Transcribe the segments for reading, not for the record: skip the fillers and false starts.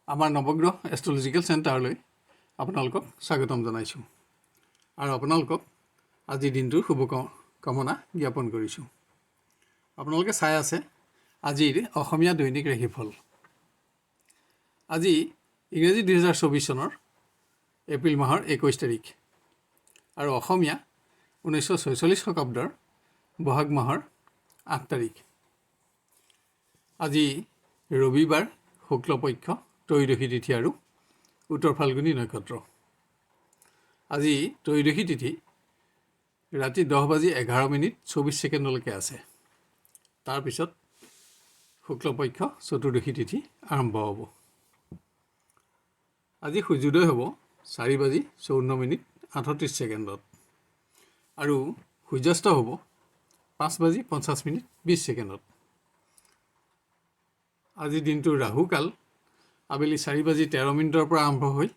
আমাৰ নৱগ্ৰহ এষ্ট্ৰলজিকেল চেণ্টাৰলৈ আপোনালোকক স্বাগতম জনাইছোঁ আৰু আপোনালোকক আজিৰ দিনটোৰ শুভকামনা জ্ঞাপন কৰিছোঁ। আপোনালোকে চাই আছে আজিৰ অসমীয়া দৈনিক ৰাশিফল। আজি ইংৰাজী 2024 চনৰ এপ্ৰিল মাহৰ 21 তাৰিখ আৰু অসমীয়া 1946 শকাব্দৰ বহাগ মাহৰ 8 তাৰিখ। আজি ৰবিবাৰ, শুক্লপক্ষ, ত্ৰয়োদশী তিথি আৰু উত্তৰ ফাল্গুনী নক্ষত্ৰ। আজি ত্ৰয়োদশী তিথি ৰাতি 10:11:24 আছে। তাৰপিছত শুক্লপক্ষ চতুৰ্দশী তিথি আৰম্ভ হ'ব। আজি সূৰ্যোদয় হ'ব 4:54:38 আৰু সূৰ্যাস্ত হ'ব 5:50:20। আজিৰ দিনটোৰ ৰাহুকাল আবেলি 4:13 পৰা আৰম্ভ হৈ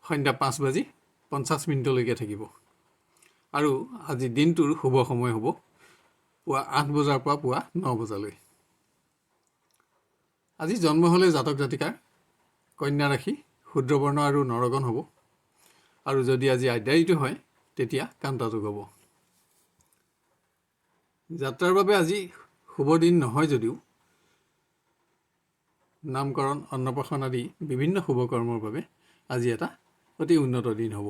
সন্ধ্যা 5:50 থাকিব আৰু আজি দিনটোৰ শুভ সময় হ'ব পুৱা 8 বজাৰ পৰা পুৱা 9 বজালৈ। আজি জন্ম হ'লে জাতক জাতিকাৰ কন্যা ৰাশি, শুদ্ৰবৰ্ণ আৰু নৰগণ হ'ব আৰু যদি আজি আদ্যায়িত হয় তেতিয়া কান্তাযোগ হ'ব। যাত্ৰাৰ বাবে আজি শুভ দিন নহয় যদিও নামকৰণ, অন্নপ্ৰাশন আদি বিভিন্ন শুভ কৰ্মৰ বাবে আজি এটা অতি উন্নত দিন হ'ব।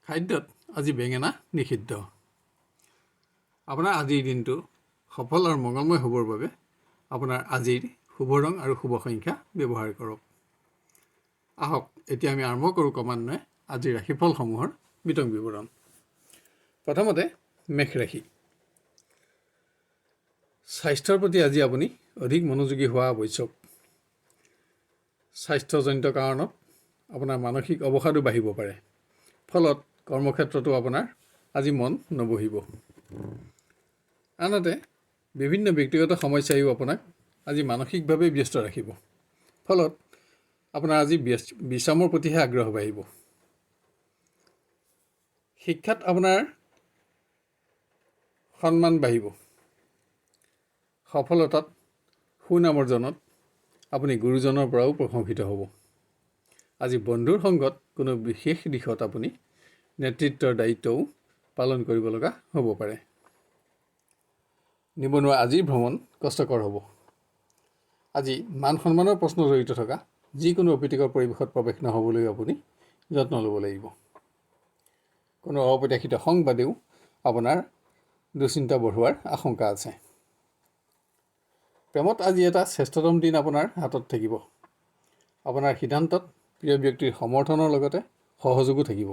খাদ্যত আজি বেঙেনা নিষিদ্ধ। আপোনাৰ আজিৰ দিনটো সফল আৰু মংগলময় হ'বৰ বাবে আপোনাৰ আজিৰ শুভ ৰং আৰু শুভ সংখ্যা ব্যৱহাৰ কৰক। আহক এতিয়া আমি আৰম্ভ কৰোঁ ক্ৰমান্বয়ে আজিৰ ৰাশিফলসমূহৰ বিতং বিৱৰণ। প্ৰথমতে মেষ ৰাশি। স্বাস্থ্যৰ প্ৰতি আজি আপুনি অধিক মনোযোগী হোৱা আৱশ্যক। স্বাস্থ্যজনিত কাৰণত আপোনাৰ মানসিক অৱসাদো বাঢ়িব পাৰে। ফলত কৰ্মক্ষেত্ৰতো আপোনাৰ আজি মন নবহিব। আনহাতে বিভিন্ন ব্যক্তিগত সমস্যায়ো আপোনাক আজি মানসিকভাৱে ব্যস্ত ৰাখিব। ফলত আপোনাৰ আজি বিশ্ৰামৰ প্ৰতিহে আগ্ৰহ বাঢ়িব। শিক্ষাত আপোনাৰ সন্মান বাঢ়িব। সফলতাত সুনাম অৰ্জনত আপুনি গুৰুজনৰ পৰাও প্ৰশংসিত হ'ব। আজি বন্ধুৰ সংগত কোনো বিশেষ দিশত আপুনি নেতৃত্বৰ দায়িত্বও পালন কৰিব লগা হ'ব পাৰে। নিবনুৱা আজিৰ ভ্ৰমণ কষ্টকৰ হ'ব। আজি মান সন্মানৰ প্ৰশ্ন জড়িত থকা যিকোনো অপ্ৰীতিকৰ পৰিৱেশত প্ৰৱেশ নহ'বলৈ আপুনি যত্ন ল'ব লাগিব। কোনো অপ্ৰত্যাশিত সংবাদেও আপোনাৰ দুশ্চিন্তা বঢ়োৱাৰ আশংকা আছে। প্ৰেমত আজি এটা শ্ৰেষ্ঠতম দিন আপোনাৰ হাতত থাকিব। আপোনাৰ সিদ্ধান্তত প্ৰিয় ব্যক্তিৰ সমৰ্থনৰ লগতে সহযোগো থাকিব।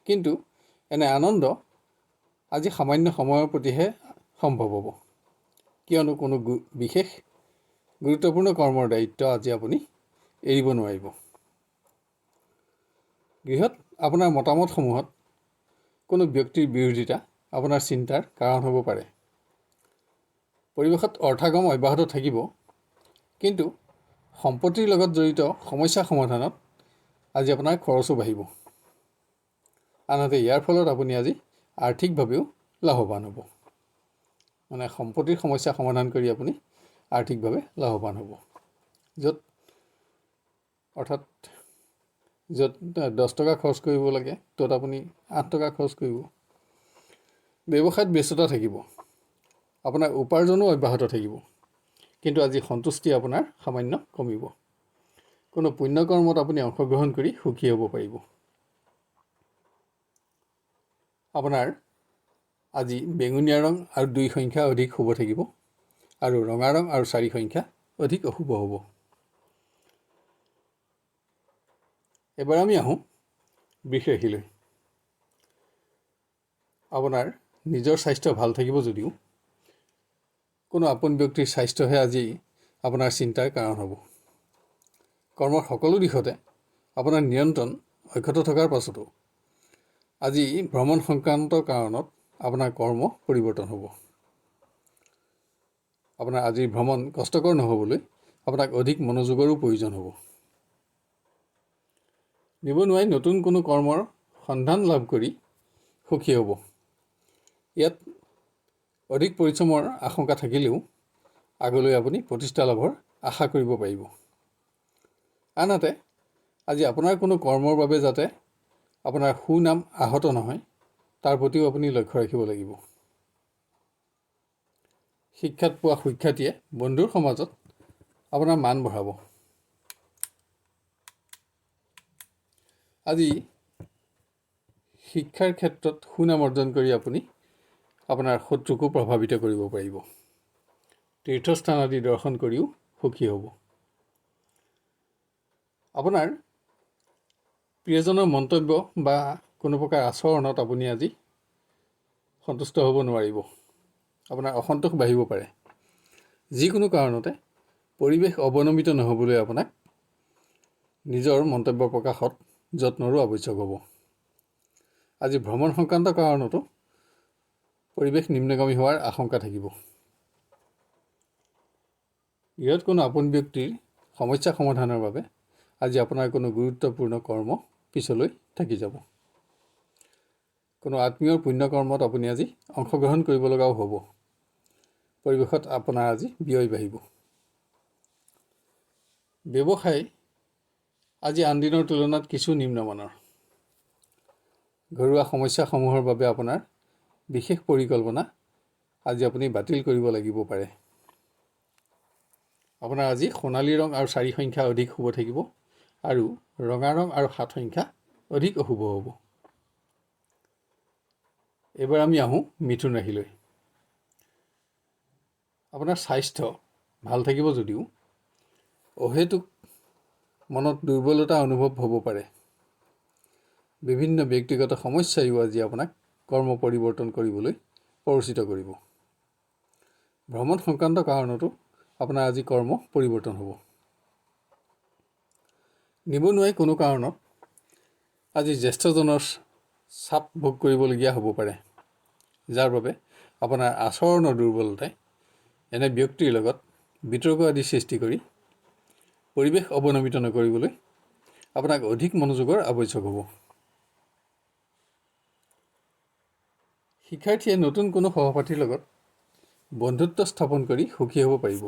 কিন্তু এনে আনন্দ আজি সামান্য সময়ৰ প্ৰতিহে সম্ভৱ হ'ব, কিয়নো কোনো বিশেষ গুৰুত্বপূৰ্ণ কৰ্মৰ দায়িত্ব আজি আপুনি এৰিব নোৱাৰিব। গৃহত আপোনাৰ মতামতসমূহত কোনো ব্যক্তিৰ বিৰোধিতা আপোনাৰ চিন্তাৰ কাৰণ হ'ব পাৰে। পৰিৱেশত অৰ্থাগম অব্যাহত থাকিব, কিন্তু সম্পত্তিৰ লগত জড়িত সমস্যা সমাধানত আজি আপোনাৰ খৰচো বাঢ়িব। আনহাতে ইয়াৰ ফলত আপুনি আজি আৰ্থিকভাৱেও লাভৱান হ'ব। মানে সম্পত্তিৰ সমস্যা সমাধান কৰি আপুনি আৰ্থিকভাৱে লাভৱান হ'ব। অৰ্থাৎ য'ত 10 টকা খৰচ কৰিব লাগে ত'ত আপুনি 8 টকা খৰচ কৰিব। ব্যৱসায়ত ব্যস্ততা থাকিব। আপোনাৰ উপাৰ্জনো অব্যাহত থাকিব, কিন্তু আজি সন্তুষ্টি আপোনাৰ সামান্য কমিব। কোনো পুণ্যকৰ্মত আপুনি অংশগ্ৰহণ কৰি সুখী হ'ব পাৰিব। আপোনাৰ আজি বেঙুনীয়া ৰং আৰু 2 সংখ্যা অধিক শুভ থাকিব আৰু ৰঙা ৰং আৰু 4 সংখ্যা অধিক অশুভ হ'ব। এবাৰ আমি আহোঁ বৃষ ৰাশিলৈ। আপোনাৰ নিজৰ স্বাস্থ্য ভাল থাকিব যদিও কোনো আপোন ব্যক্তিৰ স্বাস্থ্যহে আজি আপোনাৰ চিন্তাৰ কাৰণ হ'ব। কৰ্মৰ সকলো দিশতে আপোনাৰ নিয়ন্ত্ৰণ অক্ষত থকাৰ পাছতো আজি ভ্ৰমণ সংক্ৰান্ত কাৰণত আপোনাৰ কৰ্ম পৰিৱৰ্তন হ'ব। আপোনাৰ আজিৰ ভ্ৰমণ কষ্টকৰ নহ'বলৈ আপোনাক অধিক মনোযোগৰো প্ৰয়োজন হ'ব। নিবনুৱাই নতুন কোনো কৰ্মৰ সন্ধান লাভ কৰি সুখী হ'ব। ইয়াত অধিক পৰিশ্ৰমৰ আশংকা থাকিলেও আগলৈ আপুনি প্ৰতিষ্ঠা লাভৰ আশা কৰিব পাৰিব। আনহাতে আজি আপোনাৰ কোনো কৰ্মৰ বাবে যাতে আপোনাৰ সুনাম আহত নহয় তাৰ প্ৰতিও আপুনি লক্ষ্য ৰাখিব লাগিব। শিক্ষাত পোৱা সুখ্যাতিয়ে বন্ধুৰ সমাজত আপোনাৰ মান বঢ়াব। আজি শিক্ষাৰ ক্ষেত্ৰত সুনাম অৰ্জন কৰি আপুনি আপোনাৰ শত্ৰুকো প্ৰভাৱিত কৰিব পাৰিব। তীৰ্থস্থান আদি দৰ্শন কৰিও সুখী হ'ব। আপোনাৰ প্ৰিয়জনৰ মন্তব্য বা কোনো প্ৰকাৰ আচৰণত আপুনি আজি সন্তুষ্ট হ'ব নোৱাৰিব। আপোনাৰ অসন্তোষ বাঢ়িব পাৰে। যিকোনো কাৰণতে পৰিৱেশ অৱনমিত নহ'বলৈ আপোনাক নিজৰ মন্তব্য প্ৰকাশত যত্নৰো আৱশ্যক হ'ব। আজি ভ্ৰমণ সংক্ৰান্ত কাৰণতো পৰিৱেশ নিম্নগামী হোৱাৰ আশংকা থাকিব। ইয়াত কোনো আপোন ব্যক্তিৰ সমস্যা সমাধানৰ বাবে আজি আপোনাৰ কোনো গুৰুত্বপূৰ্ণ কৰ্ম পিছলৈ থাকি যাব। কোনো আত্মীয়ৰ পুণ্যকৰ্মত আপুনি আজি অংশগ্ৰহণ কৰিব লগাও হ'ব। পৰিৱেশত আপোনাৰ আজি ব্যয় বাঢ়িব। ব্যৱসায় আজি আন দিনৰ তুলনাত কিছু নিম্নমানৰ। ঘৰুৱা সমস্যাসমূহৰ বাবে আপোনাৰ বিশেষ পৰিকল্পনা আজি আপুনি বাতিল কৰিব লাগিব পাৰে। আপোনাৰ আজি সোণালী ৰং আৰু 4 সংখ্যা অধিক শুভ থাকিব আৰু ৰঙা ৰং আৰু 7 সংখ্যা অধিক অশুভ হ'ব। এবাৰ আমি আহোঁ মিথুন ৰাশিলৈ। আপোনাৰ স্বাস্থ্য ভাল থাকিব যদিও অহেতুক মনত দুৰ্বলতা অনুভৱ হ'ব পাৰে। বিভিন্ন ব্যক্তিগত সমস্যায়ো আজি আপোনাক কৰ্ম পৰিৱৰ্তন কৰিবলৈ প্ৰৰোচিত কৰিব। ভ্ৰমণ সংক্ৰান্ত কাৰণতো আপোনাৰ আজি কৰ্ম পৰিৱৰ্তন হ'ব। নিবনুৱাই কোনো কাৰণত আজি জ্যেষ্ঠজনৰ চাপ ভোগ কৰিবলগীয়া হ'ব পাৰে, যাৰ বাবে আপোনাৰ আচৰণৰ দুৰ্বলতাই এনে ব্যক্তিৰ লগত বিতৰ্ক আদি সৃষ্টি কৰি পৰিৱেশ অৱনমিত নকৰিবলৈ আপোনাক অধিক মনোযোগৰ আৱশ্যক হ'ব। শিক্ষাৰ্থীয়ে নতুন কোনো সহপাঠীৰ লগত বন্ধুত্ব স্থাপন কৰি সুখী হ'ব পাৰিব।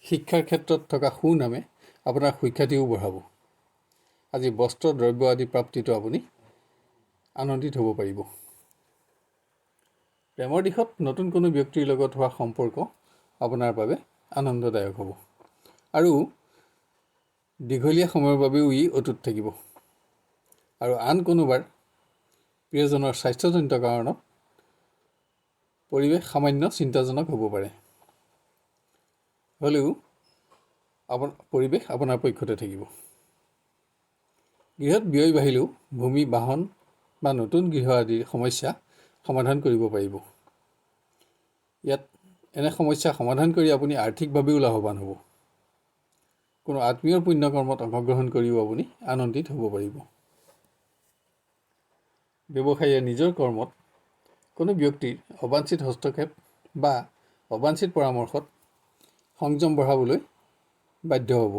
শিক্ষাৰ ক্ষেত্ৰত থকা সুনামে আপোনাৰ সুখ্যাতিও বঢ়াব। আজি বস্ত্ৰ দ্ৰব্য আদি প্ৰাপ্তিটো আপুনি আনন্দিত হ'ব পাৰিব। প্ৰেমৰ দিশত নতুন কোনো ব্যক্তিৰ লগত হোৱা সম্পৰ্ক আপোনাৰ বাবে আনন্দদায়ক হ'ব আৰু দীঘলীয়া সময়ৰ বাবেও ই অটুট থাকিব। আৰু আন কোনোবাৰ প্ৰিয়জনৰ স্বাস্থ্যজনিত কাৰণত পৰিৱেশ সামান্য চিন্তাজনক হ'ব পাৰে। হ'লেও পৰিৱেশ আপোনাৰ পক্ষতে থাকিব। গৃহত ব্যয় বাঢ়িলেও ভূমি বাহন বা নতুন গৃহ আদিৰ সমস্যা সমাধান কৰিব পাৰিব। ইয়াত এনে সমস্যা সমাধান কৰি আপুনি আৰ্থিকভাৱেও লাভৱান হ'ব। কোনো আত্মীয়ৰ পুণ্যকৰ্মত অংশগ্ৰহণ কৰিও আপুনি আনন্দিত হ'ব পাৰিব। ব্যৱসায়ীয়ে নিজৰ কৰ্মত কোনো ব্যক্তিৰ অবাঞ্ছিত হস্তক্ষেপ বা অবাঞ্ছিত পৰামৰ্শত সংযম বঢ়াবলৈ বাধ্য হ'ব।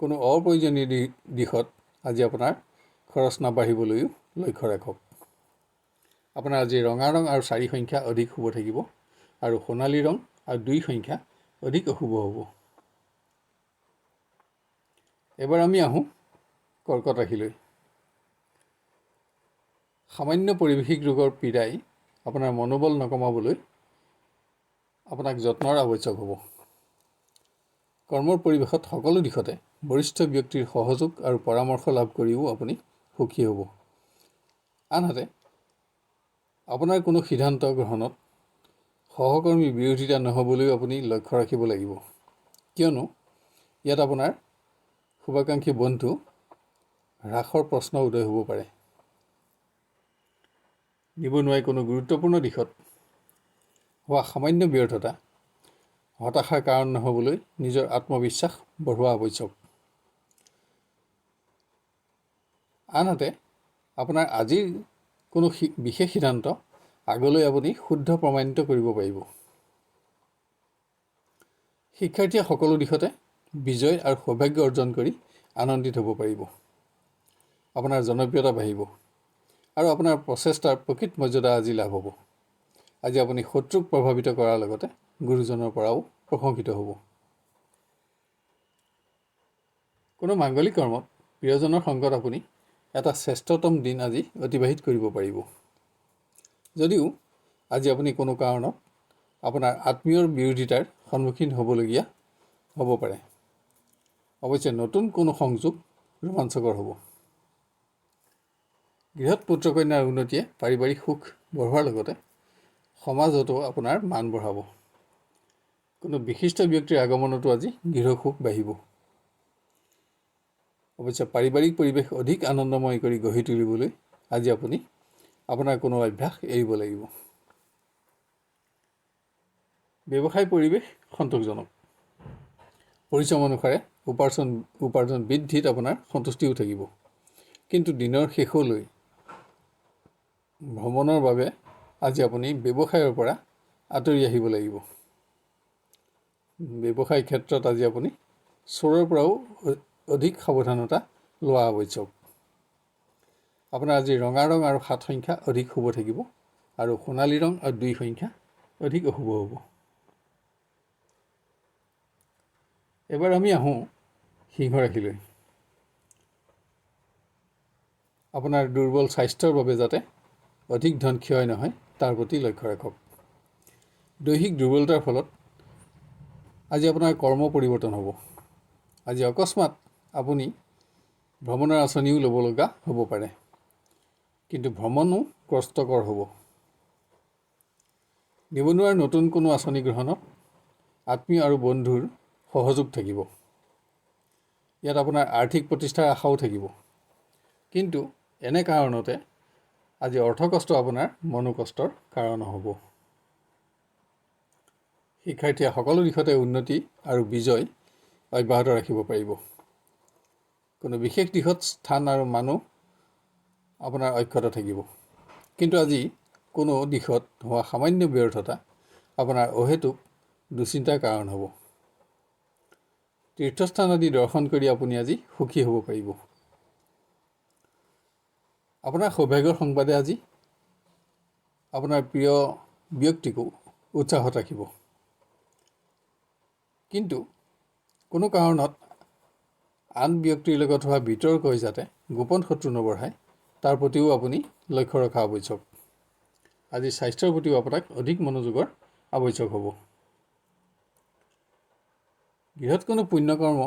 কোনো অপ্ৰয়োজনীয় দিশত আজি আপোনাৰ খৰচ নাবাঢ়িবলৈও লক্ষ্য ৰাখক। আপোনাৰ আজি ৰঙা ৰং আৰু 4 সংখ্যা অধিক শুভ থাকিব আৰু সোণালী ৰং আৰু 2 সংখ্যা অধিক অশুভ হ'ব। এবাৰ আমি আহোঁ কৰ্কট ৰাশিলৈ। সামান্য পাৰিৱেশিক ৰোগৰ পীড়াই আপোনাৰ মনোবল নকমাবলৈ আপোনাক যত্নৰ আৱশ্যক হ'ব। কৰ্মৰ পৰিৱেশত সকলো দিশতে বৰিষ্ঠ ব্যক্তিৰ সহযোগ আৰু পৰামৰ্শ লাভ কৰিও আপুনি সুখী হ'ব। আনহাতে আপোনাৰ কোনো সিদ্ধান্ত গ্ৰহণত সহকৰ্মী বিৰোধিতা নহ'বলৈও আপুনি লক্ষ্য ৰাখিব লাগিব, কিয়নো ইয়াত আপোনাৰ শুভাকাংক্ষী বন্ধু হ্ৰাসৰ প্ৰশ্ন উদয় হ'ব পাৰে। নিবনুৱাই কোনো গুৰুত্বপূৰ্ণ দিশত হোৱা সামান্য ব্যৰ্থতা হতাশাৰ কাৰণ নহ'বলৈ নিজৰ আত্মবিশ্বাস বঢ়োৱা আৱশ্যক। আনহাতে আপোনাৰ আজিৰ কোনো বিশেষ সিদ্ধান্ত আগলৈ আপুনি শুদ্ধ প্ৰমাণিত কৰিব পাৰিব। শিক্ষাৰ্থীয়ে সকলো দিশতে বিজয় আৰু সৌভাগ্য অৰ্জন কৰি আনন্দিত হ'ব পাৰিব। আপোনাৰ জনপ্ৰিয়তা বাঢ়িব আৰু আপোনাৰ প্ৰচেষ্টাৰ প্ৰকৃত মৰ্যাদা আজি লাভ হ'ব। আজি আপুনি শত্ৰুক প্ৰভাৱিত কৰাৰ লগতে গুৰুজনৰ পৰাও প্ৰশংসিত হ'ব। কোনো মাংগলিক কৰ্মত প্ৰিয়জনৰ সংগত আপুনি এটা শ্ৰেষ্ঠতম দিন আজি অতিবাহিত কৰিব পাৰিব। যদিও আজি আপুনি কোনো কাৰণত আপোনাৰ আত্মীয়ৰ বিৰোধিতাৰ সন্মুখীন হ'বলগীয়া হ'ব পাৰে। অৱশ্যে নতুন কোনো সংযোগ ৰোমাঞ্চকৰ হ'ব। গৃহত পুত্ৰ কন্যাৰ উন্নতিয়ে পাৰিবাৰিক সুখ বঢ়োৱাৰ লগতে সমাজতো আপোনাৰ মান বঢ়াব। কোনো বিশিষ্ট ব্যক্তিৰ আগমনতো আজি গৃহ সুখ বাঢ়িব। অৱশ্যে পাৰিবাৰিক পৰিৱেশ অধিক আনন্দময় কৰি গঢ়ি তুলিবলৈ আজি আপুনি আপোনাৰ কোনো অভ্যাস এৰিব লাগিব। ব্যৱসায় পৰিৱেশ সন্তোষজনক। পৰিশ্ৰম অনুসাৰে উপাৰ্জন বৃদ্ধিত আপোনাৰ সন্তুষ্টিও থাকিব। কিন্তু দিনৰ শেষলৈ ভ্ৰমণৰ বাবে আজি আপুনি ব্যৱসায়ৰ পৰা আঁতৰি আহিব লাগিব। ব্যৱসায় ক্ষেত্ৰত আজি আপুনি চোৰৰ পৰাও অধিক সাৱধানতা লোৱা আৱশ্যক। আপোনাৰ আজি ৰঙা ৰং আৰু 7 সংখ্যা অধিক শুভ থাকিব আৰু সোণালী ৰং আৰু 2 সংখ্যা অধিক অশুভ হ'ব। এবাৰ আমি আহোঁ সিংহ ৰাশিলৈ। আপোনাৰ দুৰ্বল স্বাস্থ্যৰ বাবে যাতে অধিক ধন ক্ষয় নহয় তাৰ প্ৰতি লক্ষ্য ৰাখক। দৈহিক দুৰ্বলতাৰ ফলত আজি আপোনাৰ কৰ্ম পৰিৱৰ্তন হ'ব। আজি অকস্মাত আপুনি ভ্ৰমণৰ আঁচনিও ল'ব লগা হ'ব পাৰে, কিন্তু ভ্ৰমণো কষ্টকৰ হ'ব। নিবনুৱাৰ নতুন কোনো আঁচনি গ্ৰহণত আত্মীয় আৰু বন্ধুৰ সহযোগ থাকিব। ইয়াত আপোনাৰ আৰ্থিক প্ৰতিষ্ঠাৰ আশাও থাকিব। কিন্তু এনে কাৰণতে আজি অৰ্থকষ্ট আপোনাৰ মনোকষ্টৰ কাৰণ হ'ব। শিক্ষাৰ্থীয়ে সকলো দিশতে উন্নতি আৰু বিজয় অব্যাহত ৰাখিব পাৰিব। কোনো বিশেষ দিশত স্থান আৰু মানুহ আপোনাৰ অক্ষত থাকিব। কিন্তু আজি কোনো দিশত হোৱা সামান্য ব্যৰ্থতা আপোনাৰ অহেতুক দুশ্চিন্তাৰ কাৰণ হ'ব। তীৰ্থস্থান আদি দৰ্শন কৰি আপুনি আজি সুখী হ'ব পাৰিব। আপোনাৰ সৌভাগ্যৰ সংবাদে আজি আপোনাৰ প্ৰিয় ব্যক্তিকো উৎসাহত ৰাখিব। কিন্তু কোনো কাৰণত আন ব্যক্তিৰ লগত হোৱা বিতৰ্কই যাতে গোপন শত্ৰু নবঢ়ায় তাৰ প্ৰতিও আপুনি লক্ষ্য ৰখা আৱশ্যক। আজি স্বাস্থ্যৰ প্ৰতিও আপোনাক অধিক মনোযোগৰ আৱশ্যক হ'ব। গৃহত কোনো পুণ্যকৰ্ম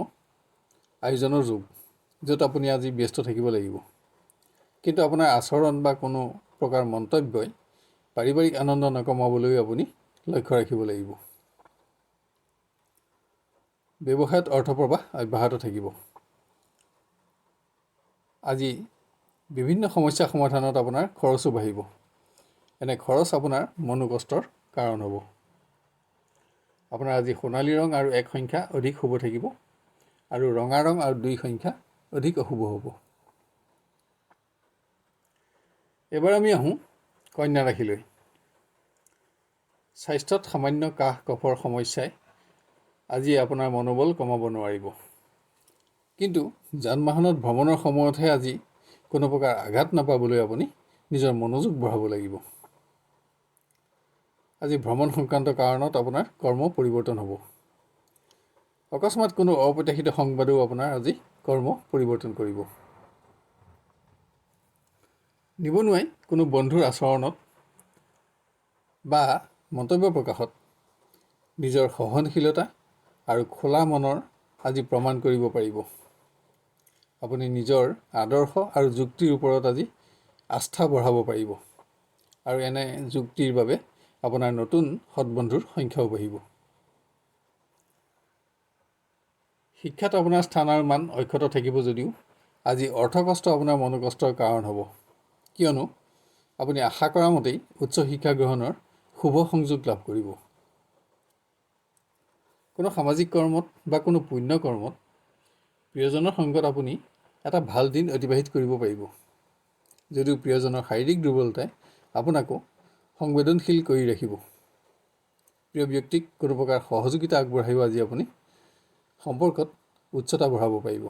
আয়োজনৰ যুগ, য'ত আপুনি আজি ব্যস্ত থাকিব লাগিব। কিন্তু আপোনাৰ আচৰণ বা কোনো প্ৰকাৰ মন্তব্যই পাৰিবাৰিক আনন্দ নকমাবলৈ আপুনি লক্ষ্য ৰাখিব লাগিব। ব্যৱসায়ত অৰ্থপ্ৰবাহ অব্যাহত থাকিব। আজি বিভিন্ন সমস্যা সমাধানত আপোনাৰ খৰচো বাঢ়িব। এনে খৰচ আপোনাৰ মনোকষ্টৰ কাৰণ হ'ব। আপোনাৰ আজি সোণালী ৰং আৰু 1 সংখ্যা অধিক শুভ থাকিব আৰু ৰঙা ৰং আৰু 2 সংখ্যা অধিক অশুভ হ'ব। এবাৰ আমি আহোঁ কন্যা ৰাশিলৈ। স্বাস্থ্যত সামান্য কাহ কফৰ সমস্যাই আজি আপোনাৰ মনোবল কমাব নোৱাৰিব। কিন্তু যান বাহনত ভ্ৰমণৰ সময়তহে আজি কোনো প্ৰকাৰ আঘাত নাপাবলৈ আপুনি নিজৰ মনোযোগ বঢ়াব লাগিব। আজি ভ্ৰমণ সংক্ৰান্ত কাৰণত আপোনাৰ কৰ্ম পৰিৱৰ্তন হ'ব। অকস্মাত কোনো অপ্ৰত্যাশিত সংবাদেও আপোনাৰ আজি কৰ্ম পৰিৱৰ্তন কৰিব। নিবনুৱাই কোনো বন্ধুৰ আচৰণত বা মন্তব্য প্ৰকাশত নিজৰ সহনশীলতা আৰু খোলা মনৰ আজি প্ৰমাণ কৰিব পাৰিব। আপুনি নিজৰ আদৰ্শ আৰু যুক্তিৰ ওপৰত আজি আস্থা বঢ়াব পাৰিব আৰু এনে যুক্তিৰ বাবে আপোনাৰ নতুন সৎবন্ধুৰ সংখ্যাও বাঢ়িব। শিক্ষাত আপোনাৰ স্থান আৰু মান অক্ষত থাকিব যদিও আজি অৰ্থকষ্ট আপোনাৰ মনোকষ্টৰ কাৰণ হ'ব। কিয়নো আপুনি আশা কৰা মতেই উচ্চ শিক্ষা গ্ৰহণৰ শুভ সংযোগ লাভ কৰিব। কোনো সামাজিক কৰ্মত বা কোনো পুণ্য কৰ্মত প্ৰিয়জনৰ সংগত আপুনি এটা ভাল দিন অতিবাহিত কৰিব পাৰিব। যদিও প্ৰিয়জনৰ শাৰীৰিক দুৰ্বলতাই আপোনাকো সংবেদনশীল কৰি ৰাখিব। প্ৰিয় ব্যক্তিক কোনো প্ৰকাৰ সহযোগিতা আগবঢ়াইও আজি আপুনি সম্পৰ্কত উচ্চতা বঢ়াব পাৰিব।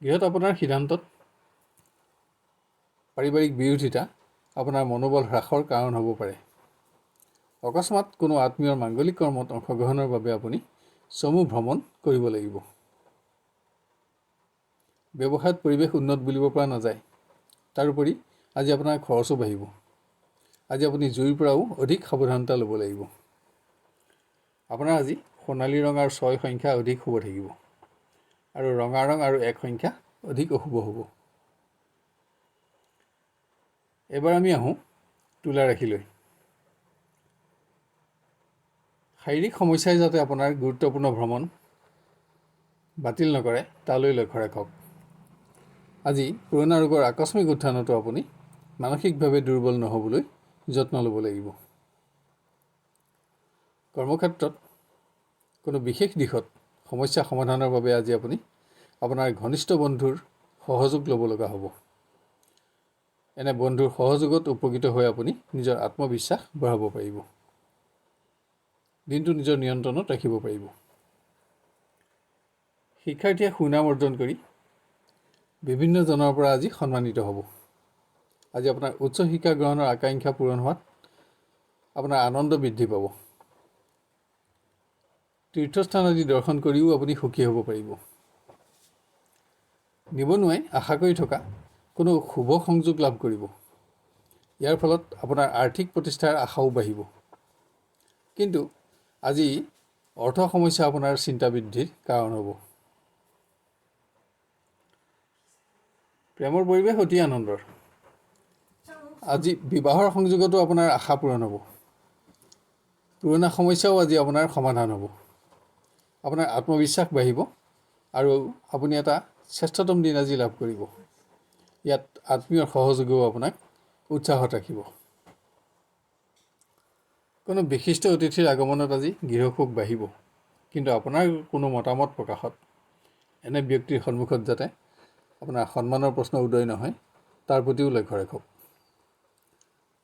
গৃহত আপোনাৰ সিদ্ধান্তত পাৰিবাৰিক বিৰোধিতা আপোনাৰ মনোবল হ্ৰাসৰ কাৰণ হ'ব পাৰে। অকস্মাত কোনো আত্মীয়ৰ মাংগলিক কৰ্মত অংশগ্ৰহণৰ বাবে আপুনি চমু ভ্ৰমণ কৰিব লাগিব। ব্যৱসায়ত পৰিৱেশ উন্নত বুলিব পৰা নাযায়। তাৰোপৰি আজি আপোনাৰ খৰচো বাঢ়িব। আজি আপুনি জুইৰ পৰাও অধিক সাৱধানতা ল'ব লাগিব। আপোনাৰ আজি সোণালী ৰং আৰু 6 সংখ্যা অধিক শুভ থাকিব আৰু ৰঙা ৰং আৰু 1 সংখ্যা অধিক অশুভ হ'ব। এবাৰ আমি আহোঁ তুলা ৰাশিলৈ। শাৰীৰিক সমস্যাই যাতে আপোনাৰ গুৰুত্বপূৰ্ণ ভ্ৰমণ বাতিল নকৰে তালৈ লক্ষ্য ৰাখক। আজি পুৰণা ৰোগৰ আকস্মিক উত্থানতো আপুনি মানসিকভাৱে দুৰ্বল নহ'বলৈ যত্ন ল'ব লাগিব। কৰ্মক্ষেত্ৰত কোনো বিশেষ দিশত সমস্যা সমাধানৰ বাবে আজি আপুনি আপোনাৰ ঘনিষ্ঠ বন্ধুৰ সহযোগ ল'ব লগা হ'ব। এনে বন্ধুৰ সহযোগত উপকৃত হৈ আপুনি নিজৰ আত্মবিশ্বাস বঢ়াব পাৰিব। দিনটো নিজৰ নিয়ন্ত্ৰণত ৰাখিব পাৰিব। শিক্ষাৰ্থীয়ে সুনাম অৰ্জন কৰি বিভিন্নজনৰ পৰা আজি সন্মানিত হ'ব। আজি আপোনাৰ উচ্চ শিক্ষা গ্ৰহণৰ আকাংক্ষা পূৰণ হোৱাত আপোনাৰ আনন্দ বৃদ্ধি পাব। তীৰ্থস্থান আদি দৰ্শন কৰিও আপুনি সুখী হ'ব পাৰিব। নিবনুৱাই আশা কৰি থকা কোনো শুভ সংযোগ লাভ কৰিব। ইয়াৰ ফলত আপোনাৰ আৰ্থিক প্ৰতিষ্ঠাৰ আশাও বাঢ়িব। কিন্তু আজি অৰ্থ সমস্যা আপোনাৰ চিন্তা বৃদ্ধিৰ কাৰণ হ'ব। প্ৰেমৰ পৰিৱেশ অতি আনন্দৰ। আজি বিবাহৰ সংযোগতো আপোনাৰ আশা পূৰণ হ'ব। পুৰণা সমস্যাও আজি আপোনাৰ সমাধান হ'ব। আপোনাৰ আত্মবিশ্বাস বাঢ়িব আৰু আপুনি এটা শ্ৰেষ্ঠতম দিন আজি লাভ কৰিব। ইয়াত আত্মীয়ৰ সহযোগেও আপোনাক উৎসাহত ৰাখিব। কোনো বিশিষ্ট অতিথিৰ আগমনত আজি গৃহসুখ বাঢ়িব। কিন্তু আপোনাৰ কোনো মতামত প্ৰকাশত এনে ব্যক্তিৰ সন্মুখত যাতে আপোনাৰ সন্মানৰ প্ৰশ্ন উদয় নহয় তাৰ প্ৰতিও লক্ষ্য ৰাখক।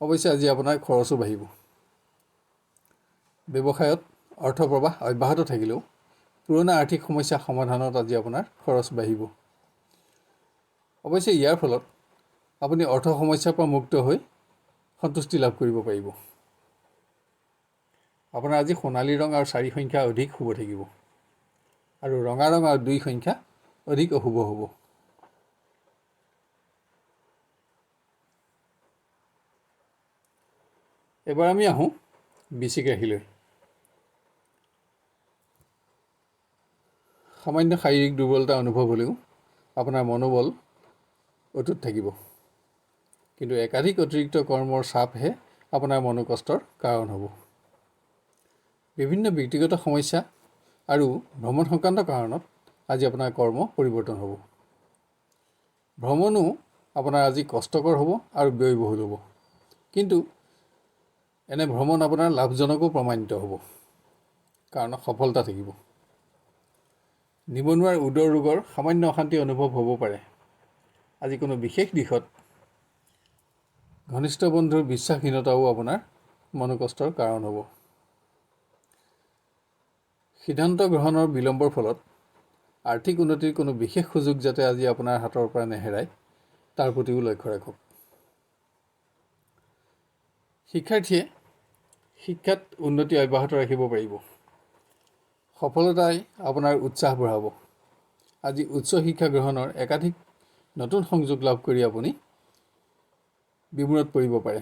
অৱশ্যে আজি আপোনাৰ খৰচো বাঢ়িব। ব্যৱসায়ত অৰ্থপ্ৰবাহ অব্যাহত থাকিলেও পুৰণা আৰ্থিক সমস্যা সমাধানত আজি আপোনাৰ খৰচ বাঢ়িব। অৱশ্যে ইয়াৰ ফলত আপুনি অৰ্থ সমস্যাৰ পৰা মুক্ত হৈ সন্তুষ্টি লাভ কৰিব পাৰিব। আপোনাৰ আজি সোণালী ৰং আৰু 4 সংখ্যা অধিক শুভ থাকিব আৰু ৰঙা ৰং আৰু 2 সংখ্যা অধিক অশুভ হ'ব। এবাৰ আমি আহোঁ বৃশ্চিক ৰাশিলৈ। সামান্য শাৰীৰিক দুৰ্বলতা অনুভৱ হ'লেও আপোনাৰ মনোবল অটুট থাকিব। কিন্তু একাধিক অতিৰিক্ত কৰ্মৰ চাপহে আপোনাৰ মনোকষ্টৰ কাৰণ হ'ব। বিভিন্ন ব্যক্তিগত সমস্যা আৰু ভ্ৰমণ সংক্ৰান্ত কাৰণত আজি আপোনাৰ কৰ্ম পৰিৱৰ্তন হ'ব। ভ্ৰমণো আপোনাৰ আজি কষ্টকৰ হ'ব আৰু ব্যয়বহুল হ'ব। কিন্তু এনে ভ্ৰমণ আপোনাৰ লাভজনকো প্ৰমাণিত হ'ব, কাৰণ সফলতা থাকিব। নিবনুৱাৰ উদৰ ৰোগৰ সামান্য অশান্তি অনুভৱ হ'ব পাৰে। আজি কোনো বিশেষ দিশত ঘনিষ্ঠ বন্ধুৰ বিশ্বাসহীনতাও আপোনাৰ মনোকষ্টৰ কাৰণ হ'ব। সিদ্ধান্ত গ্ৰহণৰ বিলম্বৰ ফলত আৰ্থিক উন্নতিৰ কোনো বিশেষ সুযোগ যাতে আজি আপোনাৰ হাতৰ পৰা নেহেৰায় তাৰ প্ৰতিও লক্ষ্য ৰাখক। শিক্ষাৰ্থীয়ে শিক্ষাত উন্নতি অব্যাহত ৰাখিব পাৰিব। সফলতাই আপোনাৰ উৎসাহ বঢ়াব। আজি উচ্চ শিক্ষা গ্ৰহণৰ একাধিক নতুন সংযোগ লাভ কৰি আপুনি বিমূৰত পৰিব পাৰে।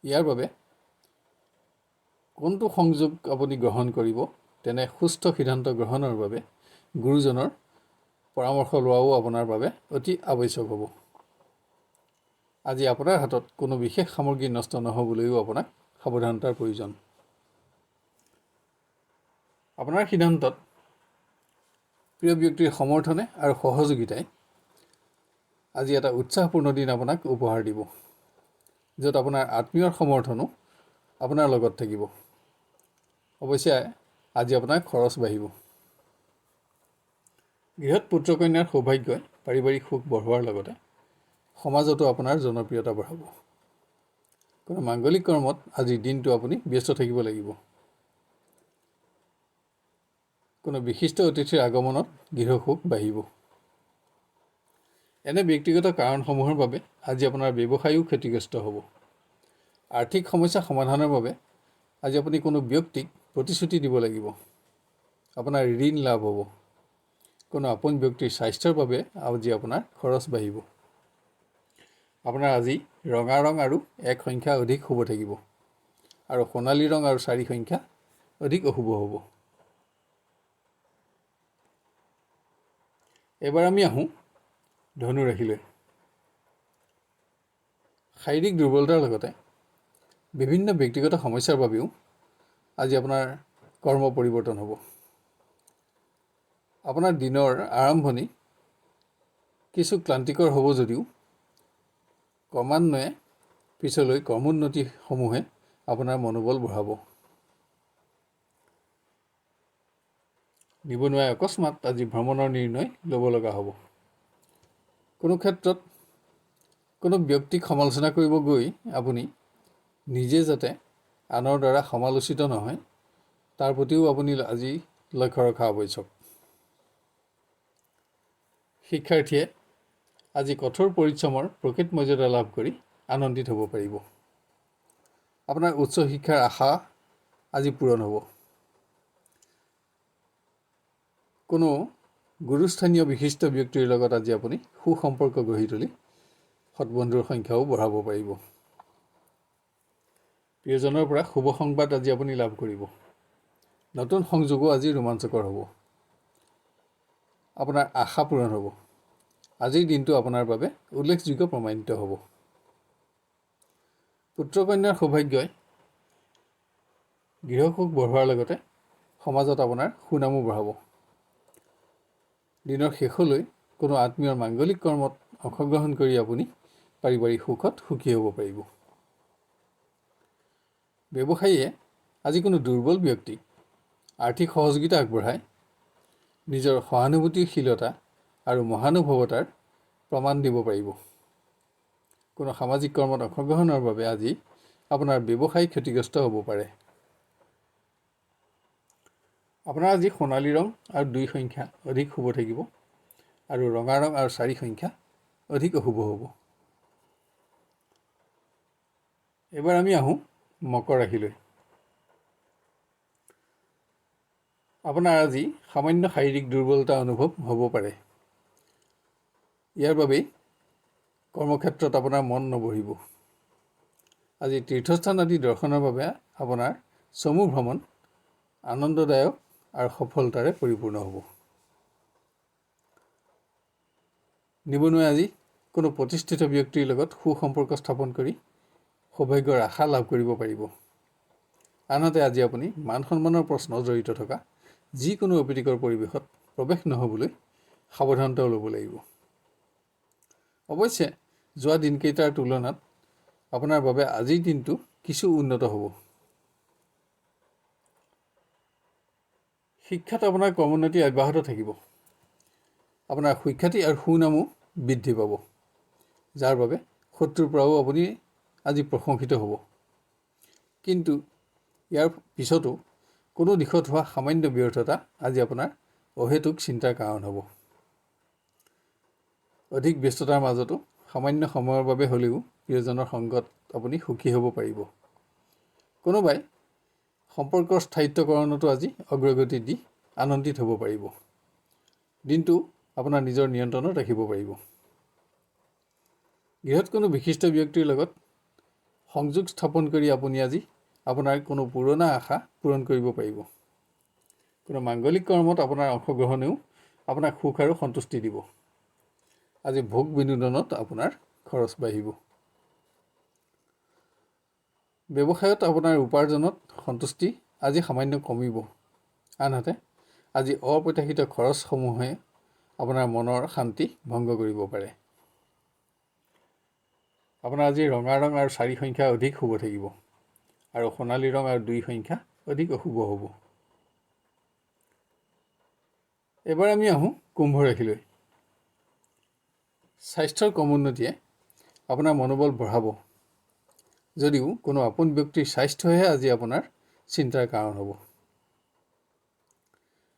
ইয়াৰ বাবে কোনটো সংযোগ আপুনি গ্ৰহণ কৰিব তেনে সুস্থ সিদ্ধান্ত গ্ৰহণৰ বাবে গুৰুজনৰ পৰামৰ্শ লোৱাও আপোনাৰ বাবে অতি আৱশ্যক হ'ব। আজি আপোনাৰ হাতত কোনো বিশেষ সামগ্ৰী নষ্ট নহ'বলৈও আপোনাক সাৱধানতাৰ প্ৰয়োজন। আপোনাৰ সিদ্ধান্তত প্ৰিয় ব্যক্তিৰ সমৰ্থনে আৰু সহযোগিতাই আজি এটা উৎসাহপূৰ্ণ দিন আপোনাক উপহাৰ দিব, য'ত আপোনাৰ আত্মীয়ৰ সমৰ্থনো আপোনাৰ লগত থাকিব। অৱশ্যে আজি আপোনাৰ খৰচ বাঢ়িব। গৃহত পুত্ৰ কন্যাৰ সৌভাগ্যই পাৰিবাৰিক সুখ বঢ়োৱাৰ লগতে সমাজতো আপোনাৰ জনপ্ৰিয়তা বঢ়াব। কোনো মাংগলিক কৰ্মত আজিৰ দিনটো আপুনি ব্যস্ত থাকিব লাগিব। কোনো বিশিষ্ট অতিথিৰ আগমনত গৃহসুখ বাঢ়িব। এনে ব্যক্তিগত কাৰণসমূহৰ বাবে আজি আপোনাৰ ব্যৱসায়ো ক্ষতিগ্ৰস্ত হ'ব। আৰ্থিক সমস্যা সমাধানৰ বাবে আজি আপুনি কোনো ব্যক্তিক প্ৰতিশ্ৰুতি দিব লাগিব। আপোনাৰ ঋণ লাভ হ'ব। কোনো আপোন ব্যক্তিৰ স্বাস্থ্যৰ বাবে আজি আপোনাৰ খৰচ বাঢ়িব। আপোনাৰ আজি ৰঙা ৰং আৰু 1 সংখ্যা অধিক শুভ থাকিব আৰু সোণালী ৰং আৰু 4 সংখ্যা অধিক অশুভ হ'ব। এবাৰ আমি আহোঁ ধনু ৰাশিলৈ। শাৰীৰিক দুৰ্বলতাৰ লগতে বিভিন্ন ব্যক্তিগত সমস্যাৰ বাবেও আজি আপোনাৰ কৰ্ম পৰিৱৰ্তন হ'ব। আপোনাৰ দিনৰ আৰম্ভণি কিছু ক্লান্তিকৰ হ'ব যদিও ক্ৰমান্বয়ে পিছলৈ কৰ্মোন্নতিসমূহে আপোনাৰ মনোবল বঢ়াব। নিবনুৱাই অকস্মাত আজি ভ্ৰমণৰ নিৰ্ণয় ল'ব লগা হ'ব। কোনো ক্ষেত্ৰত কোনো ব্যক্তিক সমালোচনা কৰিব গৈ আপুনি নিজে যাতে আনৰ দ্বাৰা সমালোচিত নহয় তাৰ প্ৰতিও আপুনি আজি লক্ষ্য ৰখা আৱশ্যক। শিক্ষাৰ্থীয়ে আজি কঠোৰ পৰিশ্ৰমৰ প্ৰকৃত মৰ্যাদা লাভ কৰি আনন্দিত হ'ব পাৰিব। আপোনাৰ উচ্চ শিক্ষাৰ আশা আজি পূৰণ হ'ব। কোনো গুৰুস্থানীয় বিশিষ্ট ব্যক্তিৰ লগত আজি আপুনি সুসম্পৰ্ক গঢ়ি তুলি সৎবন্ধুৰ সংখ্যাও বঢ়াব পাৰিব। প্ৰিয়জনৰ পৰা শুভ সংবাদ আজি আপুনি লাভ কৰিব। নতুন সংযোগো আজি ৰোমাঞ্চকৰ হ'ব। আপোনাৰ আশা পূৰণ হ'ব। আজিৰ দিনটো আপোনাৰ বাবে উল্লেখযোগ্য প্ৰমাণিত হ'ব। পুত্ৰ কন্যাৰ সৌভাগ্যই গৃহসুখ বঢ়োৱাৰ লগতে সমাজত আপোনাৰ সুনামো বঢ়াব। দিনৰ শেষলৈ কোনো আত্মীয়ৰ মাংগলিক কৰ্মত অংশগ্ৰহণ কৰি আপুনি পাৰিবাৰিক সুখত সুখী হ'ব পাৰিব। ব্যৱসায়ীয়ে আজি কোনো দুৰ্বল ব্যক্তিক আৰ্থিক সহযোগিতা আগবঢ়াই নিজৰ সহানুভূতিশীলতা আৰু মহানুভৱতাৰ প্ৰমাণ দিব পাৰিব। কোনো সামাজিক কৰ্মত অংশগ্ৰহণৰ বাবে আজি আপোনাৰ ব্যৱসায় ক্ষতিগ্ৰস্ত হ'ব পাৰে। আপোনাৰ আজি সোণালী ৰং আৰু 2 সংখ্যা অধিক শুভ থাকিব আৰু ৰঙা ৰং আৰু 4 সংখ্যা অধিক অশুভ হ'ব। এবাৰ আমি আহোঁ মকৰ ৰাশিলৈ। আপোনাৰ আজি সামান্য শাৰীৰিক দুৰ্বলতা অনুভৱ হ'ব পাৰে। ইয়াৰ বাবেই কৰ্মক্ষেত্ৰত আপোনাৰ মন নবহিব। আজি তীৰ্থস্থান আদি দৰ্শনৰ বাবে আপোনাৰ চমু ভ্ৰমণ আনন্দদায়ক আৰু সফলতাৰে পৰিপূৰ্ণ হ'ব। নিবনুৱাই আজি কোনো প্ৰতিষ্ঠিত ব্যক্তিৰ লগত সুসম্পৰ্ক স্থাপন কৰি সৌভাগ্যৰ আশা লাভ কৰিব পাৰিব। আনহাতে আজি আপুনি মান সন্মানৰ প্ৰশ্ন জড়িত থকা যিকোনো অপ্ৰীতিকৰ পৰিৱেশত প্ৰৱেশ নহ'বলৈ সাৱধানতাও ল'ব লাগিব। অৱশ্যে যোৱা দিনকেইটাৰ তুলনাত আপোনাৰ বাবে আজিৰ দিনটো কিছু উন্নত হ'ব। শিক্ষাত আপোনাৰ কৰ্মোন্নতি অব্যাহত থাকিব। আপোনাৰ সুখ্যাতি আৰু সুনামো বৃদ্ধি পাব, যাৰ বাবে শত্ৰুৰ পৰাও আপুনি আজি প্ৰশংসিত হ'ব। কিন্তু ইয়াৰ পিছতো কোনো দিশত হোৱা সামান্য ব্যৰ্থতা আজি আপোনাৰ অহেতুক চিন্তাৰ কাৰণ হ'ব। অধিক ব্যস্ততাৰ মাজতো সামান্য সময়ৰ বাবে হ'লেও প্ৰিয়জনৰ সংগত আপুনি সুখী হ'ব পাৰিব। কোনোবাই সম্পৰ্কৰ স্থায়িত্বকৰণতো আজি অগ্ৰগতি দি আনন্দিত হ'ব পাৰিব। দিনটো আপোনাৰ নিজৰ নিয়ন্ত্ৰণত ৰাখিব পাৰিব। গৃহত কোনো বিশিষ্ট ব্যক্তিৰ লগত সংযোগ স্থাপন কৰি আপুনি আজি আপোনাৰ কোনো পুৰণা আশা পূৰণ কৰিব পাৰিব। কোনো মাংগলিক কৰ্মত আপোনাৰ অংশগ্ৰহণেও আপোনাক সুখ আৰু সন্তুষ্টি দিব। আজি ভোগ বিনোদনত আপোনাৰ খৰচ বাঢ়িব। ব্যৱসায়ত আপোনাৰ উপাৰ্জনত সন্তুষ্টি আজি সামান্য কমিব। আনহাতে আজি অপ্ৰত্যাশিত খৰচসমূহে আপোনাৰ মনৰ শান্তি ভংগ কৰিব পাৰে। আপোনাৰ আজি ৰঙা ৰং আৰু 4 সংখ্যা অধিক শুভ থাকিব আৰু সোণালী ৰং আৰু 2 সংখ্যা অধিক অশুভ হ'ব। এবাৰ আমি আহোঁ কুম্ভ ৰাশিলৈ। স্বাস্থ্যৰ কমোন্নতিয়ে আপোনাৰ মনোবল বঢ়াব, যদিও কোনো আপোন ব্যক্তিৰ স্বাস্থ্যহে আজি আপোনাৰ চিন্তাৰ কাৰণ হ'ব।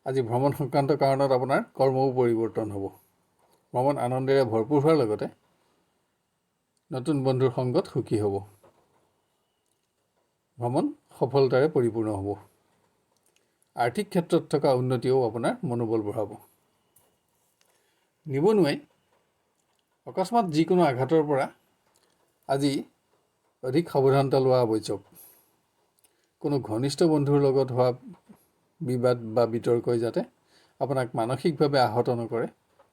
আজি ভ্ৰমণ সংক্ৰান্ত কাৰণত আপোনাৰ কৰ্মও পৰিৱৰ্তন হ'ব। ভ্ৰমণ আনন্দেৰে ভৰপূৰ হোৱাৰ লগতে নতুন বন্ধুৰ সংগত সুখী হ'ব। ভ্ৰমণ সফলতাৰে পৰিপূৰ্ণ হ'ব। আৰ্থিক ক্ষেত্ৰত থকা উন্নতিও আপোনাৰ মনোবল বঢ়াব। নিবনুৱাই অকস্মাত যিকোনো আঘাতৰ পৰা আজি অধিক সাৱধানতা লোৱা আৱশ্যক। কোনো ঘনিষ্ঠ বন্ধুৰ লগত হোৱা বিবাদ বা বিতৰ্কই যাতে আপোনাক মানসিকভাৱে আহত নকৰে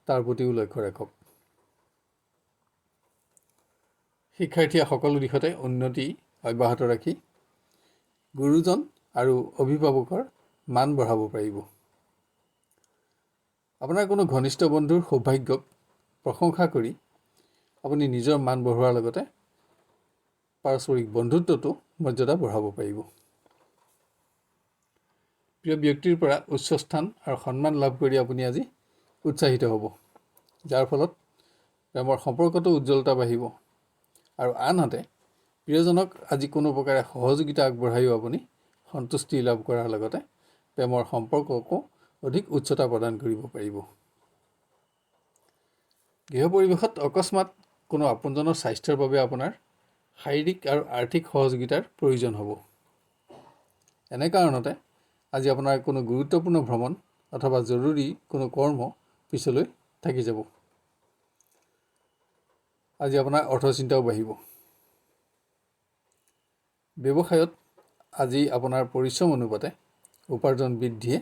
তাৰ প্ৰতিও লক্ষ্য ৰাখক। শিক্ষাৰ্থীয়ে সকলো দিশতে উন্নতি অব্যাহত ৰাখি গুৰুজন আৰু অভিভাৱকৰ মান বঢ়াব পাৰিব। আপোনাৰ কোনো ঘনিষ্ঠ বন্ধুৰ সৌভাগ্যক প্ৰশংসা কৰি আপুনি নিজৰ মান বঢ়োৱাৰ লগতে পাৰস্পৰিক বন্ধুত্বটো মৰ্যাদা বঢ়াব পাৰিব। প্ৰিয় ব্যক্তিৰ পৰা উচ্চ স্থান আৰু সন্মান লাভ কৰি আপুনি আজি উৎসাহিত হ'ব, যাৰ ফলত প্ৰেমৰ সম্পৰ্কটো উজ্জ্বলতা বাঢ়িব। আৰু আনহাতে প্ৰিয়জনক আজি কোনো প্ৰকাৰে সহযোগিতা আগবঢ়াইও আপুনি সন্তুষ্টি লাভ কৰাৰ লগতে প্ৰেমৰ সম্পৰ্ককো অধিক উচ্চতা প্ৰদান কৰিব পাৰিব। গৃহ পৰিৱেশত অকস্মাত কোনো আপোনজনৰ স্বাস্থ্যৰ বাবে আপোনাৰ শাৰীৰিক আৰু আৰ্থিক সহযোগিতাৰ প্ৰয়োজন হ'ব। এনে কাৰণতে আজি আপোনাৰ কোনো গুৰুত্বপূৰ্ণ ভ্ৰমণ অথবা জৰুৰী কোনো কৰ্ম পিছলৈ থাকি যাব। আজি আপোনাৰ অৰ্থচিন্তাও বাঢ়িব। ব্যৱসায়ত আজি আপোনাৰ পৰিশ্ৰম অনুপাতে উপাৰ্জন বৃদ্ধিয়ে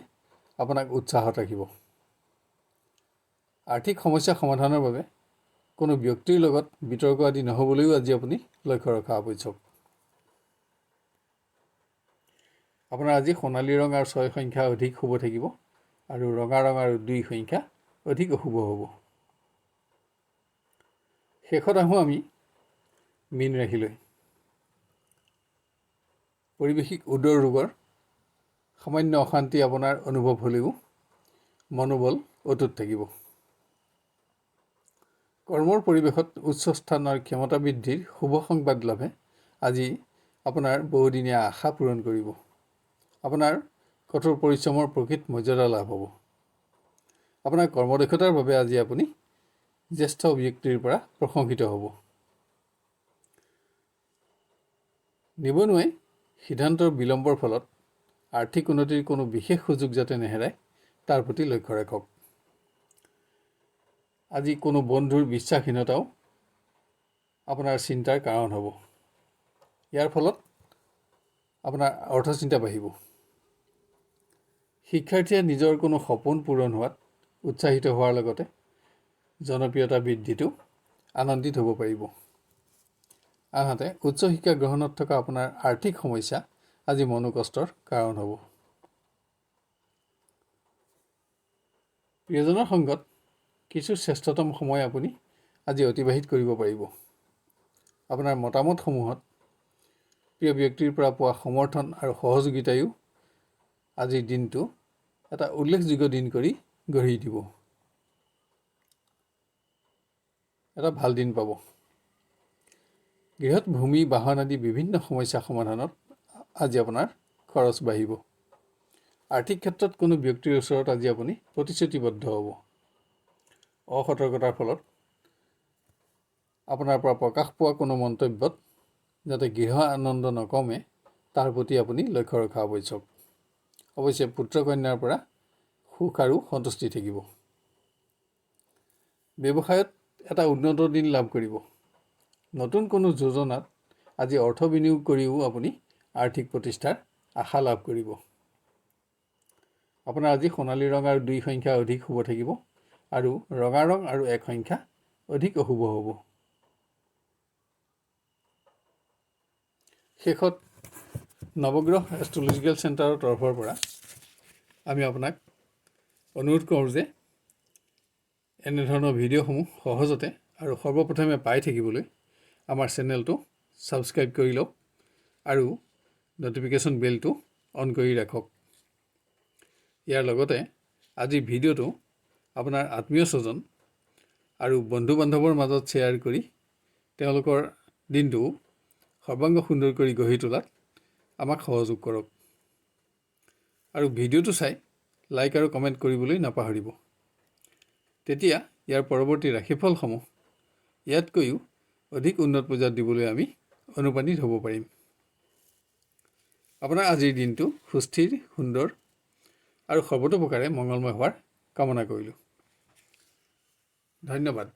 আপোনাক উৎসাহত ৰাখিব। আৰ্থিক সমস্যা সমাধানৰ বাবে কোনো ব্যক্তিৰ লগত বিতৰ্ক আদি নহ'বলৈও আজি আপুনি লক্ষ্য ৰখা আৱশ্যক। আপোনাৰ আজি সোণালী ৰং আৰু 6 সংখ্যা অধিক শুভ থাকিব আৰু ৰঙা ৰং আৰু 2 সংখ্যা অধিক অশুভ হ'ব। শেষত আহোঁ আমি মীন ৰাশিলৈ। পৰিৱেশিক উদৰ ৰোগৰ সামান্য অশান্তি আপোনাৰ অনুভৱ হ'লেও মনোবল অটুট থাকিব। কৰ্মৰ পৰিৱেশত উচ্চ স্থান আৰু ক্ষমতা বৃদ্ধিৰ শুভ সংবাদ লাভে আজি আপোনাৰ বহুদিনীয়া আশা পূৰণ কৰিব। আপোনাৰ কঠোৰ পৰিশ্ৰমৰ প্ৰকৃত মৰ্যাদা লাভ হ'ব। আপোনাৰ কৰ্মদক্ষতাৰ বাবে আজি আপুনি জ্যেষ্ঠ ব্যক্তিৰ পৰা প্ৰশংসিত হ'ব। নিবনুৱাই সিদ্ধান্তৰ বিলম্বৰ ফলত আৰ্থিক উন্নতিৰ কোনো বিশেষ সুযোগ যাতে নেহেৰায় তাৰ প্ৰতি লক্ষ্য ৰাখক। আজি কোনো বন্ধুৰ বিশ্বাসহীনতাও আপোনাৰ চিন্তাৰ কাৰণ হ'ব। ইয়াৰ ফলত আপোনাৰ অৰ্থচিন্তা বাঢ়িব। শিক্ষাৰ্থীয়ে নিজৰ কোনো সপোন পূৰণ হোৱাত উৎসাহিত হোৱাৰ লগতে জনপ্ৰিয়তা বৃদ্ধিটো আনন্দিত হ'ব পাৰিব। আনহাতে উচ্চ শিক্ষা গ্ৰহণত থকা আপোনাৰ আৰ্থিক সমস্যা আজি মনোকষ্টৰ কাৰণ হ'ব। প্ৰিয়জনৰ সংগত কিছু শ্ৰেষ্ঠতম সময় আপুনি আজি অতিবাহিত কৰিব পাৰিব। আপোনাৰ মতামতসমূহত প্ৰিয় ব্যক্তিৰ পৰা পোৱা সমৰ্থন আৰু সহযোগিতায়ো আজিৰ দিনটো এটা উল্লেখযোগ্য দিন কৰি গঢ়ি দিব। এটা ভাল দিন পাব। গৃহত ভূমি বাহন আদি বিভিন্ন সমস্যা সমাধানত আজি আপোনাৰ খৰচ বাঢ়িব। আৰ্থিক ক্ষেত্ৰত কোনো ব্যক্তিৰ ওচৰত আজি আপুনি প্ৰতিশ্ৰুতিবদ্ধ হ'ব। অসতৰ্কতাৰ ফলত আপোনাৰ পৰা প্ৰকাশ পোৱা কোনো মন্তব্যত যাতে গৃহ আনন্দ নকমে তাৰ প্ৰতি আপুনি লক্ষ্য ৰখা আৱশ্যক। অৱশ্যে পুত্ৰ কন্যাৰ পৰা সুখ আৰু সন্তুষ্টি থাকিব। ব্যৱসায়ত এটা উন্নত দিন লাভ কৰিব। নতুন কোনো যোজনাত আজি অৰ্থ বিনিয়োগ কৰিও আপুনি আৰ্থিক প্ৰতিষ্ঠাৰ আশা লাভ কৰিব। আপোনাৰ আজি সোণালী ৰং আৰু 2 সংখ্যা অধিক শুভ থাকিব আৰু ৰঙা ৰং আৰু 1 সংখ্যা অধিক অশুভ হ'ব। শেষত নৱগ্ৰহ এষ্ট্ৰলজিকেল চেণ্টাৰৰ তৰফৰ পৰা আমি আপোনাক অনুৰোধ কৰোঁ যে এনেধৰণৰ ভিডিঅ'সমূহ সহজতে আৰু সৰ্বপ্ৰথমে পাই থাকিবলৈ আমাৰ চেনেলটো ছাবস্ক্ৰাইব কৰি লওক আৰু ন'টিফিকেশ্যন বেলটো অন কৰি ৰাখক। ইয়াৰ লগতে আজিৰ ভিডিঅ'টো আপোনাৰ আত্মীয় স্বজন আৰু বন্ধু বান্ধৱৰ মাজত শ্বেয়াৰ কৰি তেওঁলোকৰ দিনটো সৰ্বাংগ সুন্দৰ কৰি গঢ়ি তোলাত আমাক সহযোগ কৰক। আৰু ভিডিঅ'টো চাই লাইক আৰু কমেণ্ট কৰিবলৈ নাপাহৰিব। তেতিয়া ইয়াৰ পৰৱৰ্তী ৰাশিফলসমূহ ইয়াতকৈও অধিক উন্নত পৰ্যায়ত দিবলৈ আমি অনুপ্ৰাণিত হ'ব পাৰিম। আপোনাৰ আজিৰ দিনটো সুস্থিৰ, সুন্দৰ, 'আৰু সৰ্বতোপ্ৰকাৰে মংগলময় হোৱাৰ কামনা কৰিলোঁ। ধন্যবাদ।